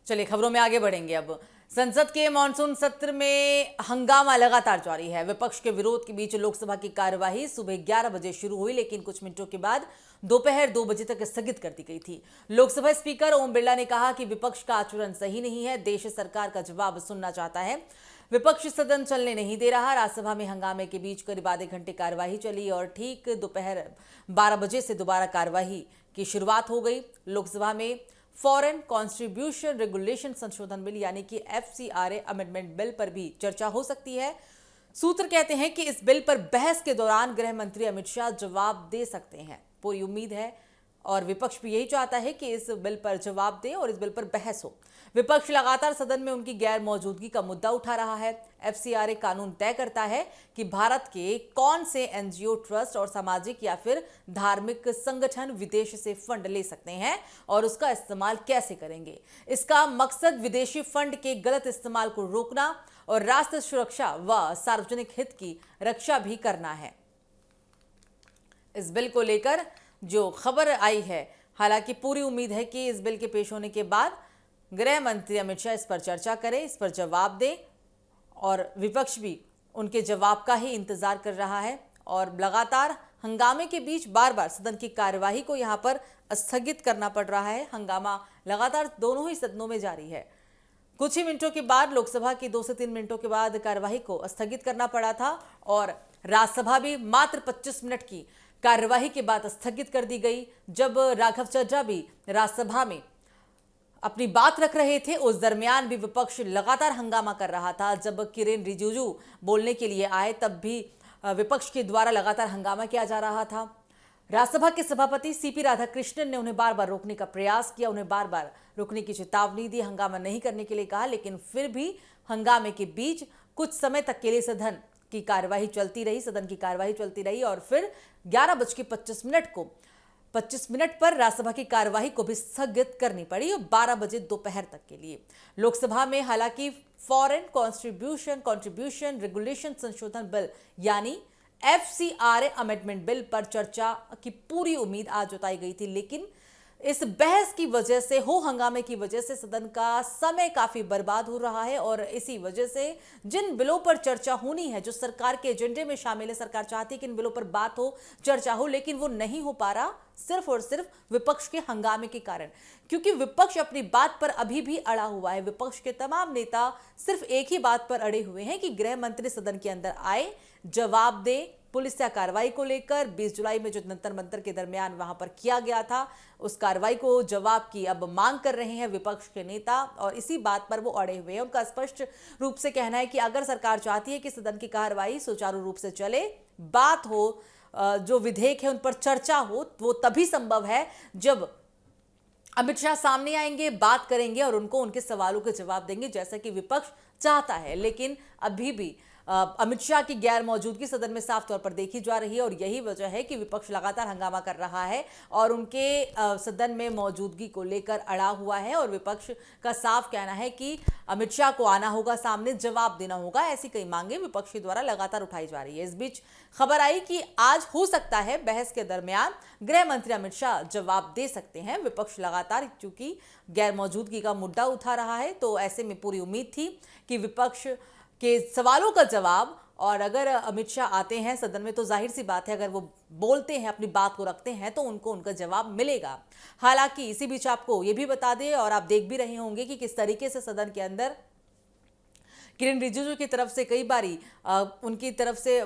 चलिए खबरों में आगे बढ़ेंगे। अब संसद के मानसून सत्र में हंगामा लगातार जारी है। विपक्ष के विरोध के बीच लोकसभा की कार्यवाही सुबह 11 बजे शुरू हुई, लेकिन कुछ मिनटों के बाद दोपहर 2 बजे तक स्थगित कर दी गई थी। लोकसभा स्पीकर ओम बिरला ने कहा कि विपक्ष का आचरण सही नहीं है, देश सरकार का जवाब सुनना चाहता है। विपक्ष सदन चलने नहीं दे रहा। राज्यसभा में हंगामे के बीच करीब आधे घंटे कार्यवाही चली और ठीक दोपहर 12 बजे से दोबारा कार्यवाही की शुरुआत हो गई। लोकसभा में फॉरेन कॉन्ट्रीब्यूशन रेगुलेशन संशोधन बिल यानी कि FCRA अमेंडमेंट बिल पर भी चर्चा हो सकती है। सूत्र कहते हैं कि इस बिल पर बहस के दौरान गृह मंत्री अमित शाह जवाब दे सकते हैं। पूरी उम्मीद है और विपक्ष भी यही चाहता है कि इस बिल पर जवाब दे और इस बिल पर बहस हो। विपक्ष लगातार सदन में उनकी गैर मौजूदगी का मुद्दा उठा रहा है। FCRA कानून तय करता है कि भारत के कौन से NGO, ट्रस्ट और सामाजिक या फिर धार्मिक संगठन विदेश से फंड ले सकते हैं और उसका इस्तेमाल कैसे करेंगे। इसका मकसद विदेशी फंड के गलत इस्तेमाल को रोकना और राष्ट्र सुरक्षा व सार्वजनिक हित की रक्षा भी करना है। इस बिल को लेकर जो खबर आई है, हालांकि पूरी उम्मीद है कि इस बिल के पेश होने के बाद गृह मंत्री अमित शाह इस पर चर्चा करें, इस पर जवाब दें और विपक्ष भी उनके जवाब का ही इंतजार कर रहा है। और लगातार हंगामे के बीच बार बार सदन की कार्यवाही को यहां पर स्थगित करना पड़ रहा है। हंगामा लगातार दोनों ही सदनों में जारी है। कुछ ही मिनटों के बाद लोकसभा की 2 से 3 मिनटों के बाद कार्यवाही को स्थगित करना पड़ा था और राज्यसभा भी मात्र 25 मिनट की कार्यवाही के बाद स्थगित कर दी गई। जब राघव चड्ढा भी राज्यसभा में अपनी बात रख रहे थे, उस दरमियान भी विपक्ष लगातार हंगामा कर रहा था। जब किरेन रिजिजू बोलने के लिए आए, तब भी विपक्ष के द्वारा लगातार हंगामा किया जा रहा था। राज्यसभा के सभापति CP राधाकृष्णन ने उन्हें बार बार रोकने का प्रयास किया, उन्हें बार बार रोकने की चेतावनी दी, हंगामा नहीं करने के लिए कहा, लेकिन फिर भी हंगामे के बीच कुछ समय तक के लिए सदन की कार्यवाही चलती रही और फिर 11:25 को 25 मिनट पर राज्यसभा की कार्यवाही को भी स्थगित करनी पड़ी और 12 बजे दोपहर तक के लिए। लोकसभा में हालांकि फॉरेन कॉन्ट्रीब्यूशन रेगुलेशन संशोधन बिल यानी FCRA अमेंडमेंट बिल पर चर्चा की पूरी उम्मीद आज जताई गई थी, लेकिन इस बहस की वजह से, हंगामे की वजह से सदन का समय काफी बर्बाद हो रहा है और इसी वजह से जिन बिलों पर चर्चा होनी है, जो सरकार के एजेंडे में शामिल है, सरकार चाहती है कि इन बिलों पर बात हो, चर्चा हो, लेकिन वो नहीं हो पा रहा, सिर्फ और सिर्फ विपक्ष के हंगामे के कारण। क्योंकि विपक्ष अपनी बात पर अभी भी अड़ा हुआ है। विपक्ष के तमाम नेता सिर्फ एक ही बात पर अड़े हुए हैं कि गृह मंत्री सदन के अंदर आए, जवाब दे पुलिस या कार्रवाई को लेकर 20 जुलाई में जो जंतर मंतर के दरमियान वहां पर किया गया था, उस कार्रवाई को जवाब की अब मांग कर रहे हैं विपक्ष के नेता और इसी बात पर वो अड़े हुए हैं। उनका स्पष्ट रूप से कहना है कि अगर सरकार चाहती है कि सदन की कार्रवाई सुचारू रूप से चले, बात हो, जो विधेयक है उन पर चर्चा हो, वो तभी संभव है जब अमित शाह सामने आएंगे, बात करेंगे और उनको उनके सवालों के जवाब देंगे, जैसा कि विपक्ष चाहता है। लेकिन अभी भी अमित शाह की गैर मौजूदगी सदन में साफ तौर पर देखी जा रही है और यही वजह है कि विपक्ष लगातार हंगामा कर रहा है और उनके सदन में मौजूदगी को लेकर अड़ा हुआ है और विपक्ष का साफ कहना है कि अमित शाह को आना होगा, सामने जवाब देना होगा। ऐसी कई मांगे विपक्ष के द्वारा लगातार उठाई जा रही है। इस बीच खबर आई कि आज हो सकता है बहस के दरमियान गृह मंत्री अमित शाह जवाब दे सकते हैं। विपक्ष लगातार चूंकि गैर मौजूदगी का मुद्दा उठा रहा है, तो ऐसे में पूरी उम्मीद थी कि विपक्ष के सवालों का जवाब, और अगर अमित शाह आते हैं सदन में तो जाहिर सी बात है अगर वो बोलते हैं, अपनी बात को रखते हैं, तो उनको उनका जवाब मिलेगा। हालांकि इसी बीच आपको ये भी बता दें और आप देख भी रहे होंगे कि किस तरीके से सदन के अंदर किरेन रिजिजू की तरफ से कई बारी उनकी तरफ से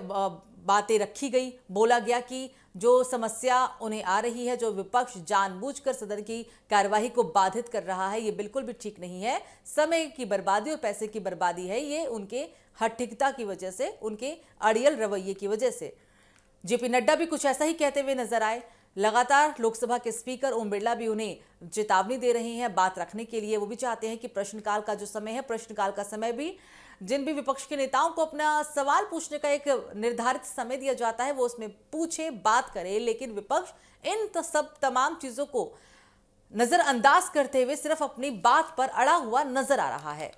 बातें रखी गई, बोला गया कि जो समस्या उन्हें आ रही है, जो विपक्ष जानबूझकर सदन की कार्यवाही को बाधित कर रहा है, ये बिल्कुल भी ठीक नहीं है। समय की बर्बादी और पैसे की बर्बादी है ये, उनके हठिकता की वजह से, उनके अड़ियल रवैये की वजह से। जेपी नड्डा भी कुछ ऐसा ही कहते हुए नजर आए। लगातार लोकसभा के स्पीकर ओम बिरला भी उन्हें चेतावनी दे रहे हैं बात रखने के लिए। वो भी चाहते हैं कि प्रश्नकाल का जो समय है, प्रश्नकाल का समय भी जिन भी विपक्ष के नेताओं को अपना सवाल पूछने का एक निर्धारित समय दिया जाता है, वो उसमें पूछे, बात करे, लेकिन विपक्ष इन सब तमाम चीजों को नजरअंदाज करते हुए सिर्फ अपनी बात पर अड़ा हुआ नजर आ रहा है।